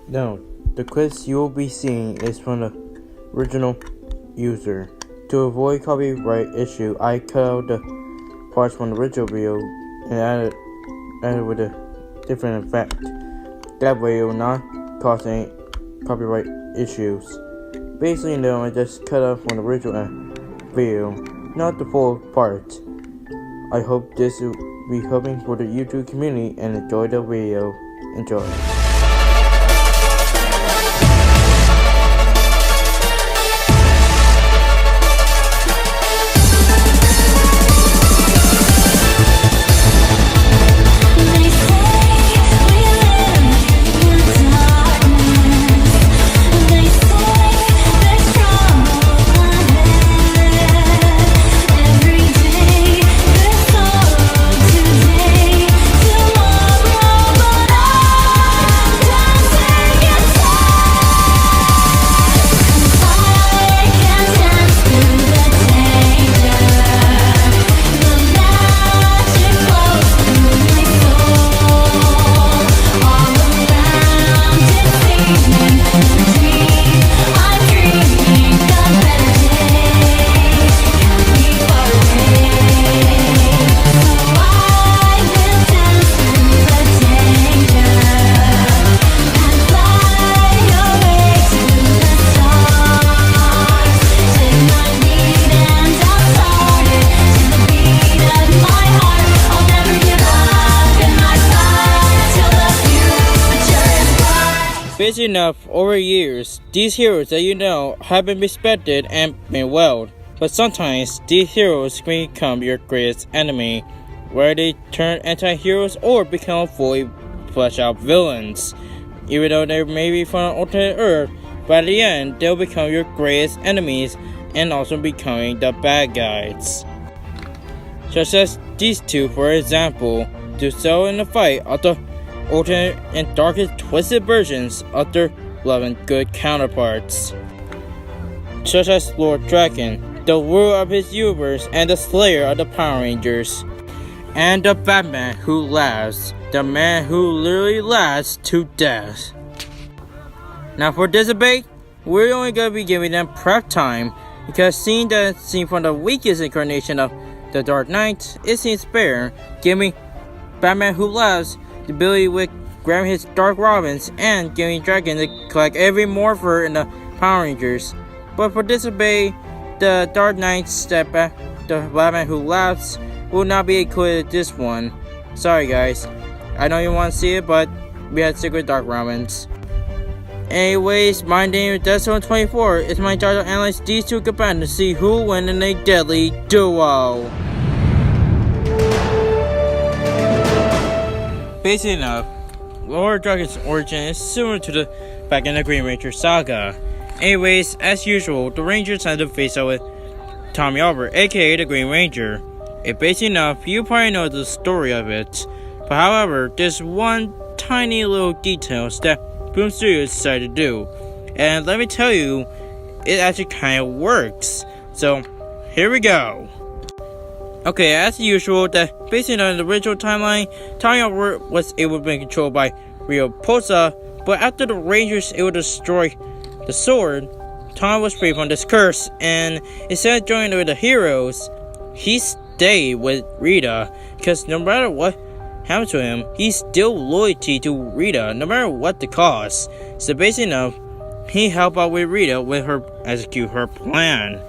No, the quiz you will be seeing is from the original user. To avoid copyright issue, I cut out the parts from the original video and added with a different effect. That way it will not cause any copyright issues. Basically, no, I just cut out from the original video, not the full part. I hope this will be helping for the YouTube community and enjoy the video. Enjoy. Busy enough over years, these heroes that you know have been respected and been well, but sometimes these heroes can become your greatest enemy, where they turn anti-heroes or become fully fleshed out villains. Even though they may be from an alternate Earth, but at the end they'll become your greatest enemies and also becoming the bad guys. Such as these two, for example, to sell in the fight of the alternate and darkest twisted versions of their loving good counterparts, such as Lord Drakkon, the ruler of his universe and the slayer of the Power Rangers, and the Batman who laughs, the man who literally laughs to death. Now for this debate, we're only going to be giving them prep time, because seeing that scene from the weakest incarnation of the Dark Knight, it seems fair, giving Batman who laughs the ability with grabbing his Dark Robins and giving Drakkon to collect every morpher in the Power Rangers. But for this debate, the Dark Knight the Batman who laughs will not be included in this one. Sorry guys, I know you want to see it, but we had to stick with Dark Robins. Anyways, my name is Deathzone24. It's my job to analyze these two competitors to see who will win in a deadly duo. Basically enough, Lord Drakkon's origin is similar to the back in the Green Ranger saga. Anyways, as usual, the Rangers had to face out with Tommy Albert, aka the Green Ranger. If basically enough, you probably know the story of it. But however, there's one tiny little details that Boom Studios decided to do. And let me tell you, it actually kinda works. So, here we go. Okay, as usual, that based on the original timeline, Tommy Albert was able to be controlled by Rio Posa, but after the Rangers able to destroy the sword, Tom was free from this curse, and instead of joining with the heroes, he stayed with Rita, because no matter what happened to him, he's still loyalty to Rita, no matter what the cost. So basically enough, he helped out with Rita with her execute her plan.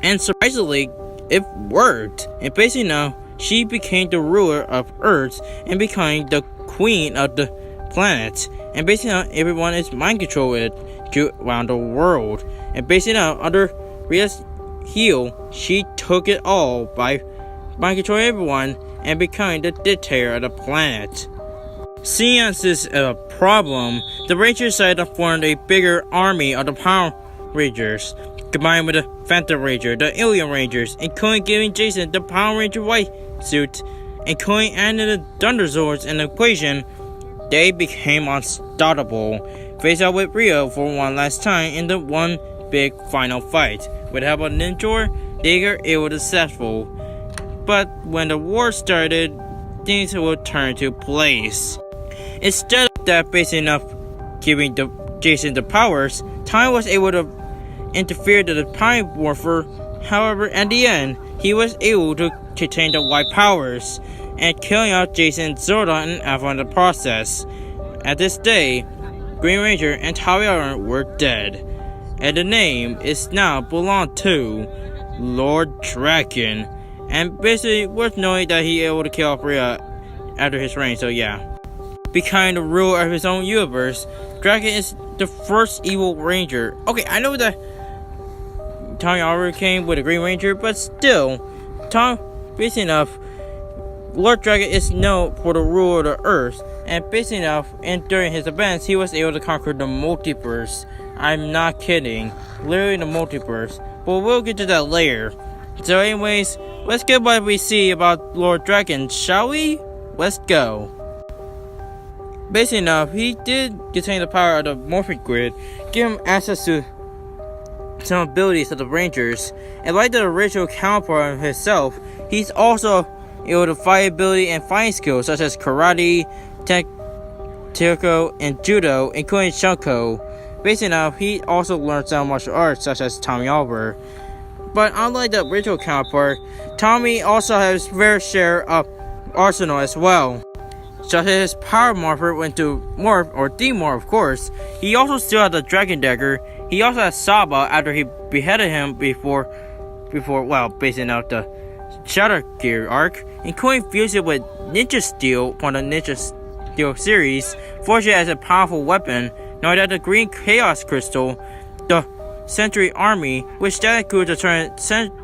And surprisingly, it worked, and basically now, she became the ruler of Earth and became the queen of the planet. And basically now, everyone is mind controlled around the world. And basically now, under Rita's heel, she took it all by mind controlling everyone and becoming the dictator of the planet. Seeing as this is a problem, the Rangers decided to form a bigger army of the Power Rangers, combined with the Phantom Ranger, the Alien Rangers, including giving Jason the Power Ranger white suit, including adding the Thunderzords in the equation. They became unstoppable, faced out with Rio for one last time in the one big final fight. With help of Ninjor, they were able to successful. But when the war started, things will turn to place. Instead of that, basically enough, giving Jason the powers, Tommy was able to interfere to the Time Morpher. However, at the end, he was able to contain the white powers and killing out Jason, Zordon, and Alpha in the process. At this day, Green Ranger and Tommy Oliver were dead, and the name is now belonged to Lord Drakkon, and basically worth knowing that he able to kill off Rhea after his reign. So yeah, becoming the ruler of his own universe, Drakkon is the first evil ranger. Okay, I know that Tommy Oliver came with a Green Ranger, but still, basically enough, Lord Drakkon is known for the rule of the Earth, and basically enough, and during his events, he was able to conquer the multiverse. I'm not kidding, literally the multiverse. But we'll get to that later. So anyways, let's get what we see about Lord Drakkon, shall we? Let's go. Basically enough, he did contain the power of the morphic grid, give him access to some abilities of the Rangers, and like the original counterpart of himself, he's also able to fight ability and fighting skills such as karate, taekwondo, and judo, including shunko. Basically enough, he also learned some martial arts such as Tommy Oliver. But unlike the original counterpart, Tommy also has fair share of arsenal as well. Such as his power morpher went to morph or demorph, of course. He also still had the dragon dagger. He also has Saba after he beheaded him before basically enough the Shadow Gear arc, including fusing with Ninja Steel from the Ninja Steel series, forging it as a powerful weapon, knowing that the Green Chaos Crystal, the Century Army, which that includes the Turret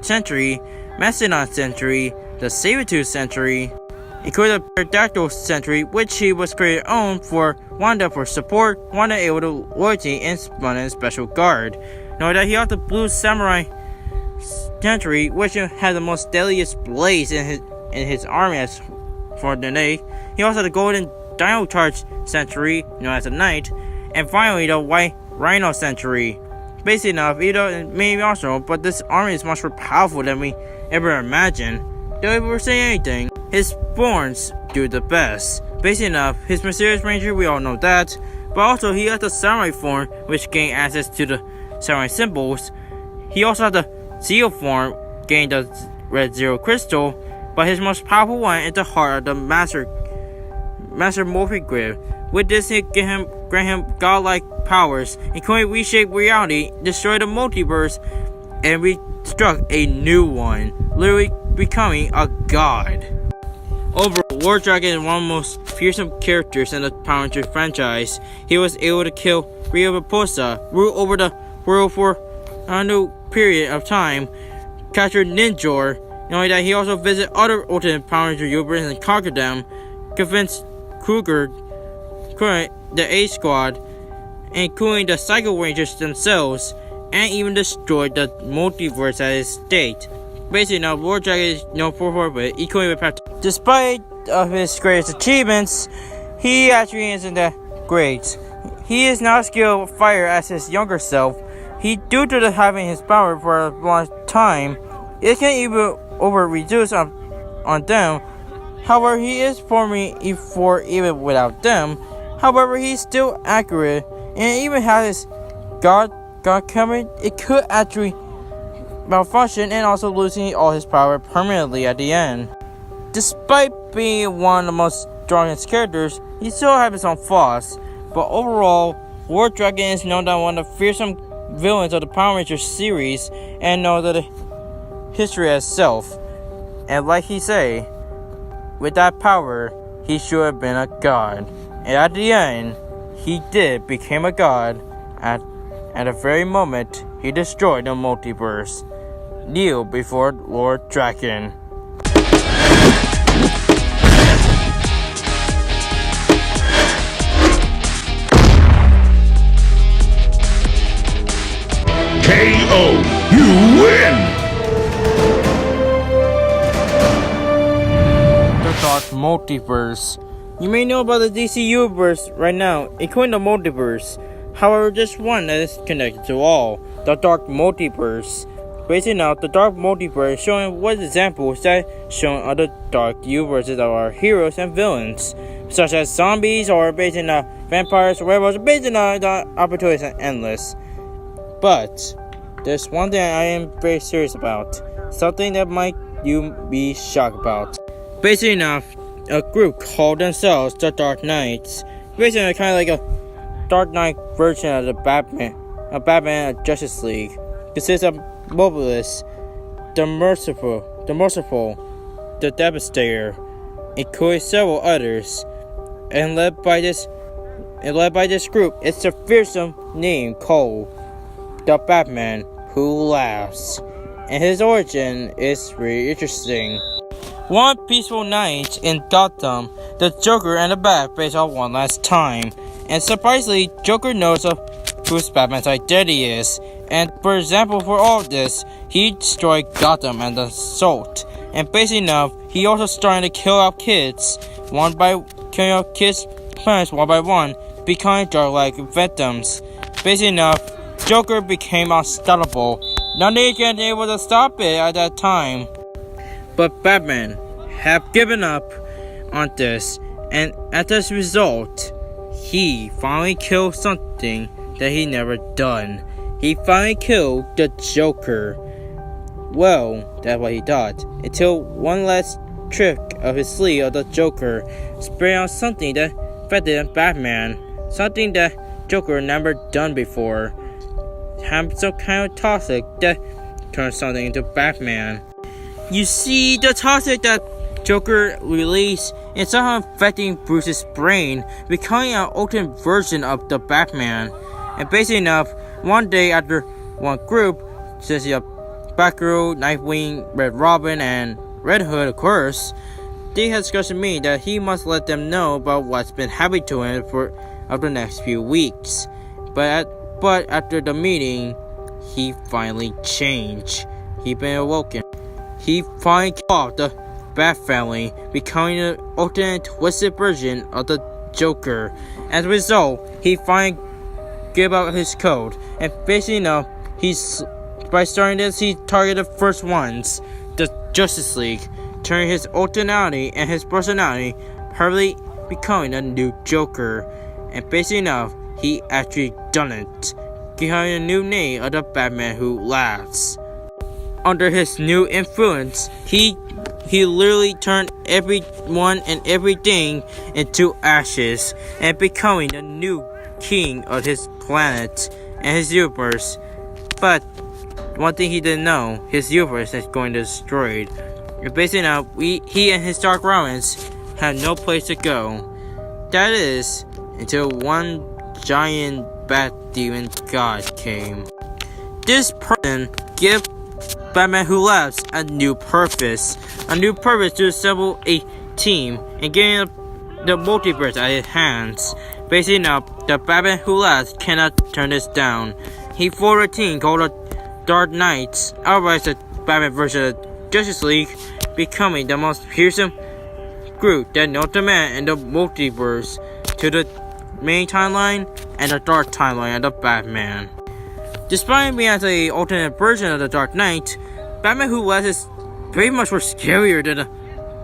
Century, Mastodon Century, the Sabertooth Century, including the Pterodactyl Century, which he was created on for Wanda for support, Wanda able to loyalty, and spun in Special Guard. Knowing that he had the Blue Samurai Century, which had the most deadliest blades in his army as for the day. He also had the Golden Dino Charge Century, known as the Knight, and finally the White Rhino Century. Basically enough, it may be arsenal, but this army is much more powerful than we ever imagined. Don't ever say anything. His forms do the best. Basically enough, his mysterious ranger, we all know that, but also he has the samurai form, which gained access to the samurai symbols. He also had the Zeo form, gained the Red Zero Crystal, but his most powerful one is the heart of the Master Morphic Grid. With this, he grant him godlike powers, including reshape reality, destroy the multiverse, and reconstruct a new one, literally becoming a god. Overall, Lord Drakkon is one of the most fearsome characters in the Power Rangers franchise. He was able to kill Rio Raposa, rule over the world for a new period of time, capture Ninjor, knowing that he also visited other Ultimate Power Ranger universes and conquered them, convinced Kruger, the A Squad, including the Psycho Rangers themselves, and even destroyed the multiverse at his state. Basically, now Lord Drakkon is known for it, equally with Pat. Despite of his greatest achievements, he actually isn't that great. He is not skilled fighter as his younger self. He, due to having his power for a long time, it can even over-reduce on them. However, he is forming E4 even without them. However, he's still accurate, and even has his God coming, it could actually malfunction and also losing all his power permanently at the end. Despite being one of the most strongest characters, he still has his own flaws. But overall, Lord Drakkon is known as one of the fearsome villains of the Power Rangers series and known the history itself. And like he say, with that power, he should have been a god. And at the end, he did become a god at the very moment he destroyed the multiverse. Kneel before Lord Drakkon. KO! You win! The Dark Multiverse. You may know about the DC Universe right now, including the multiverse. However, just one that is connected to all, the Dark Multiverse. basing out the dark multiverse, showing what examples that shown other dark universes of our heroes and villains, such as zombies or basing on vampires or werewolves, basing on the opportunities and endless. But there's one thing I am very serious about, something that might you be shocked about. Basing off a group called themselves the Dark Knights, basically kind of like a Dark Knight version of the Batman of Justice League. Consists of Mobilis, the Merciful, the Devastator, including several others, and led by this group, it's the fearsome name called the Batman Who Laughs, and his origin is really interesting. One peaceful night in Gotham, the Joker and the Bat face off one last time, and surprisingly, Joker knows of who Batman's identity is, and for example for all of this, he destroyed Gotham and the Assault, and basically enough, he also started to kill out kids, parents one by one, becoming dark-like victims. Basically enough, Joker became unstoppable. Nothing can be able to stop it at that time. But Batman have given up on this, and as a result, he finally killed something that he never done. He finally killed the Joker. Well, that's what he thought, until one last trick of his sleeve of the Joker sprayed on something that affected Batman, something that Joker never done before. Have some kind of toxic that turns something into Batman. You see, the toxic that Joker released is somehow affecting Bruce's brain, becoming an alternate version of the Batman. And basically enough, one day after one group, since you have Batgirl, Nightwing, Red Robin, and Red Hood, of course, they had discussed with me that he must let them know about what's been happening to him for the next few weeks. But after the meeting, he finally changed. He been awoken. He finally killed off the Bat family, becoming an alternate twisted version of the Joker. As a result, he finally gave out his code, and basically enough, by starting this, he targeted the first ones, the Justice League, turning his alternality and his personality, probably becoming a new Joker. And basically enough, he actually done it, giving a new name of the Batman Who Laughs. Under his new influence, he literally turned everyone and everything into ashes, and becoming the new king of his planet and his universe. But one thing he didn't know, his universe is going to be destroyed. Basically now, he and his Dark Romans had no place to go. That is, until one giant bat demon god came. This person gave Batman Who Laughs a new purpose to assemble a team and getting the multiverse at his hands. Basically now, the Batman Who Laughs cannot turn this down. He formed a team called the Dark Knights, otherwise the Batman version of Justice League, becoming the most fearsome group that knows the man in the multiverse to the main timeline and the dark timeline of the Batman. Despite being as an alternate version of the Dark Knight, Batman Who Laughs is pretty much more scarier than the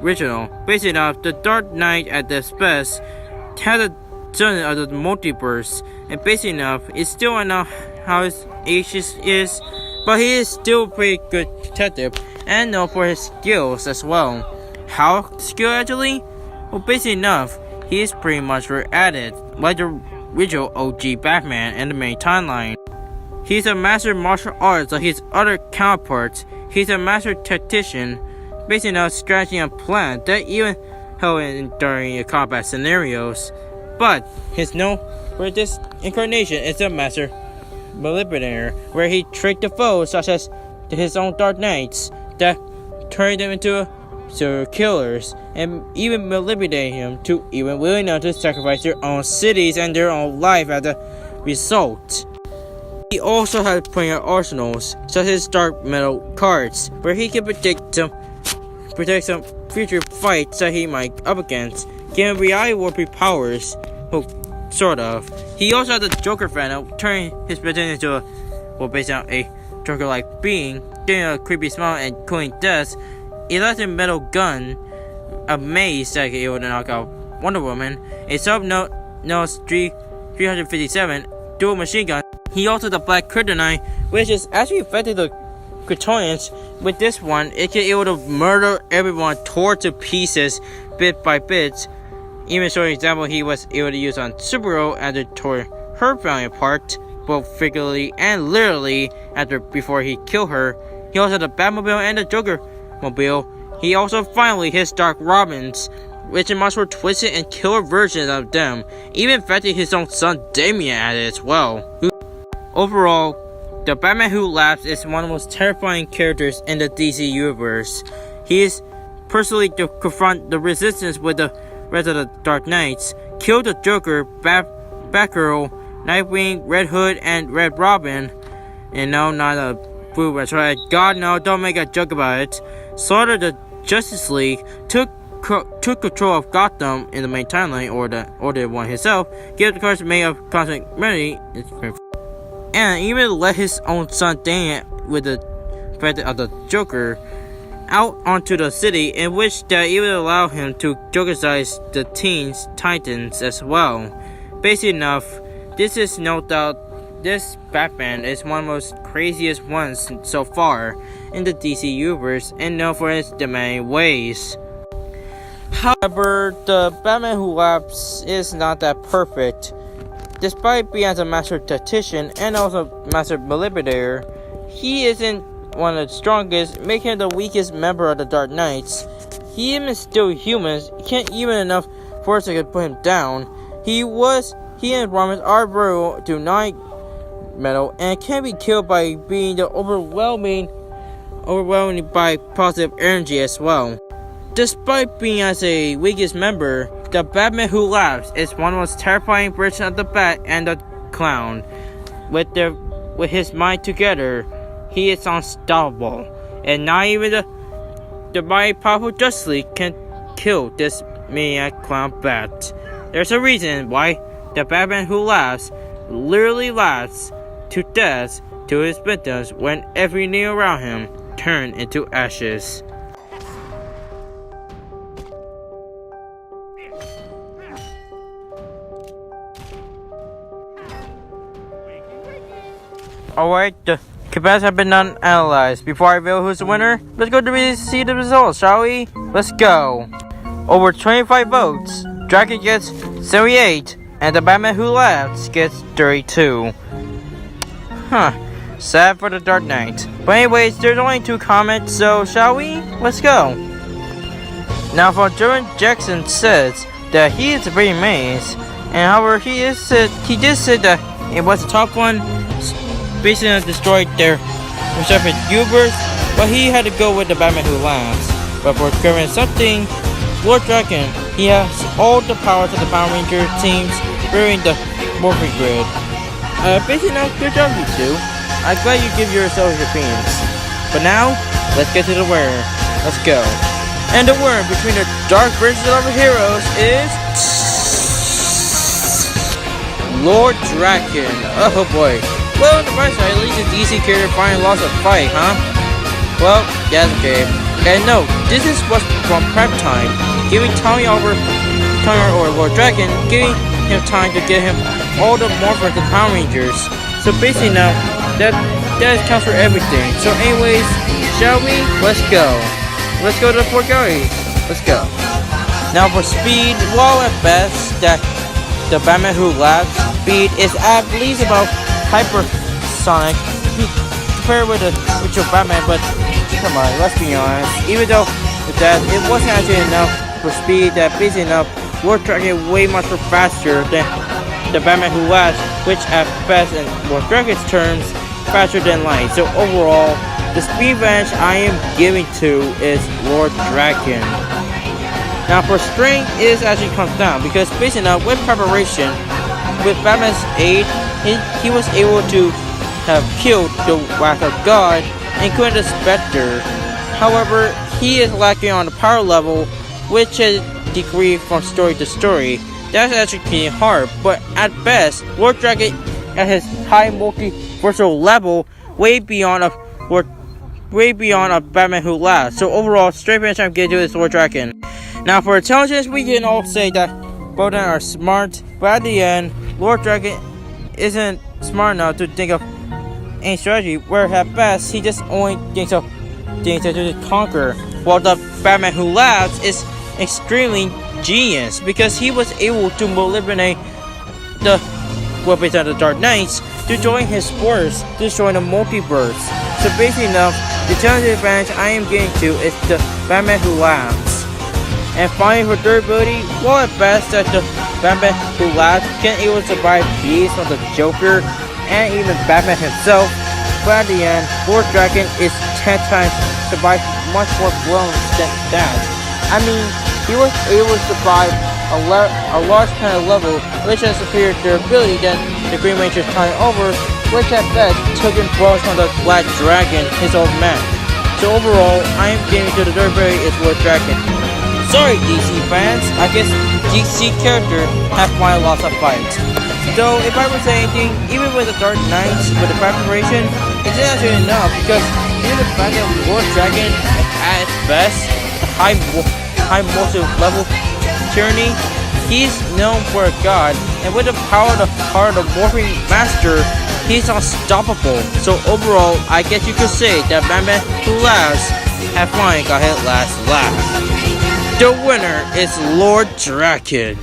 original. Basically enough, the Dark Knight at its best has a son of the multiverse, and basically enough, it's still not know how his age is, but he is still a pretty good detective and known for his skills as well. How skilled actually? Well, basically enough, he is pretty much at it, like the original OG Batman in the main timeline. He's a master martial arts like his other counterparts. He's a master tactician, basically enough strategy and plan that even held in during combat scenarios. But his known for this incarnation is a master manipulator, where he tricked the foes such as his own Dark Knights that turned them into serial killers, and even manipulated him to even willing enough to sacrifice their own cities and their own life as a result. He also has plenty of arsenals, such as dark metal cards, where he can predict some future fights that he might up against, giving reality warping powers. Well, sort of. He also has the Joker fan, turning his potential into based on a Joker-like being, getting a creepy smile and cooling deaths, electric metal gun, a maze that can able to knock out Wonder Woman, a sub-nose 357 dual machine gun. He also the black kryptonite, which is actually affecting the Kryptonians. With this one, it can able to murder everyone, tore to pieces, bit by bit. Even showing an example he was able to use on Supergirl after tore her family apart, both figuratively and literally before he killed her. He also had the Batmobile and the Joker mobile. He also finally hits Dark Robins, which in much more twisted and killer versions of them, even affecting his own son Damian at it as well. Overall, the Batman Who Laughs is one of the most terrifying characters in the DC universe. He is personally to confront the resistance with the rest of the Dark Knights, kill the Joker, Batgirl, Nightwing, Red Hood, and Red Robin. And no, not a boo, that's right. God, no, don't make a joke about it. Slaughter the Justice League, took control of Gotham in the main timeline, or the one himself, give the cards made of cosmic remedy, and even let his own son Damian, with the effect of the Joker, out onto the city, in which that even allow him to Jokercize the Teens Titans as well. Basic enough, this is no doubt this Batman is one of the most craziest ones so far in the DC universe, and known for its demanding ways. However, the Batman Who Laughs is not that perfect. Despite being as a master tactician and also master manipulator, he isn't one of the strongest, making him the weakest member of the Dark Knights. He is still human, can't even enough force to put him down. He and Romans are brutal to non-metal and can be killed by being the overwhelming by positive energy as well. Despite being as a weakest member, the Batman Who Laughs is one of the most terrifying versions of the Bat and the Clown. With his mind together, he is unstoppable, and not even the mighty powerful Justice League can kill this maniac clown bat. There's a reason why the Batman Who Laughs literally laughs to death to his victims when everything around him turns into ashes. Alright, the capacity have been analyzed. Before I reveal who's the winner, let's go to see the results, shall we? Let's go. Over 25 votes, Drakkon gets 78, and the Batman Who Laughs gets 32. Sad for the Dark Knight. But anyways, there's only 2 comments, so shall we? Let's go. Now, for Jordan Jackson says that he is very amazed, and however he did say that it was the top one, basically destroyed their respective universe, but he had to go with the Batman Who Laughs. But for covering something, Lord Drakkon, he has all the powers of the Power Ranger teams during the morphing grid. Basically, now, good job, you two. I'm glad you give yourselves your opinions. But now, let's get to the winner. Let's go. And the winner between the dark versions of our heroes is Lord Drakkon. Oh boy. Well, on the bright side, at least the DC character finally lost a fight, huh? Well, that's okay. And no, this was from prep time, giving Tommy or Lord Drakkon, giving him time to get him all the morphers and Power Rangers. So basically now, that counts for everything. So anyways, shall we? Let's go. Let's go to the 4 galleries. Let's go. Now for speed, well at best, that the Batman Who Laughs speed is at least about hypersonic compared with the original Batman, but come on, let's be honest. Even though that it wasn't actually enough for speed, that basically enough, Lord Drakkon way much faster than the Batman Who Laughs, which at best in Lord Drakkon's terms, faster than light. So overall, the speed advantage I am giving to is Lord Drakkon. Now for strength, it actually comes down because basically enough with preparation, with Batman's aid, he was able to have killed the Wrath of God, including the Spectre. However, he is lacking on the power level, which is decreased from story to story. That's actually pretty hard, but at best, Lord Drakkon at his high multiversal level way beyond a Batman Who Laughs. So overall, straight finish I'm getting to is Lord Drakkon. Now for intelligence, we can all say that both of them are smart, but at the end, Lord Drakkon isn't smart enough to think of any strategy, where at best he just only thinks of to conquer, while the Batman Who Laughs is extremely genius because he was able to eliminate the weapons of the Dark Knights to join his force, destroying the multiverse. So basically enough, the intelligence advantage I am getting to is the Batman Who Laughs. And finally for durability, well at best that the Batman Who Laughs can able to survive beats from the Joker and even Batman himself, but at the end, Lord Drakkon is 10 times survived much more blown than that. I mean, he was able to survive a large kind of level, which has superior durability than the Green Ranger's time over, which at best took him blows from the Black Dragon, his old man. So overall, I am getting to the durability is Lord Drakkon. Sorry DC fans, I guess DC character have my loss of fight. Though if I were to say anything, even with the Dark Knights, with the preparation, it's not actually enough because even the fact that Lord Drakkon at its best, the high multi-level tyranny, he's known for a god, and with the power of the Morphing Master, he's unstoppable. So overall, I guess you could say that Batman Who Laughs have finally got his last laugh. The winner is Lord Drakkon.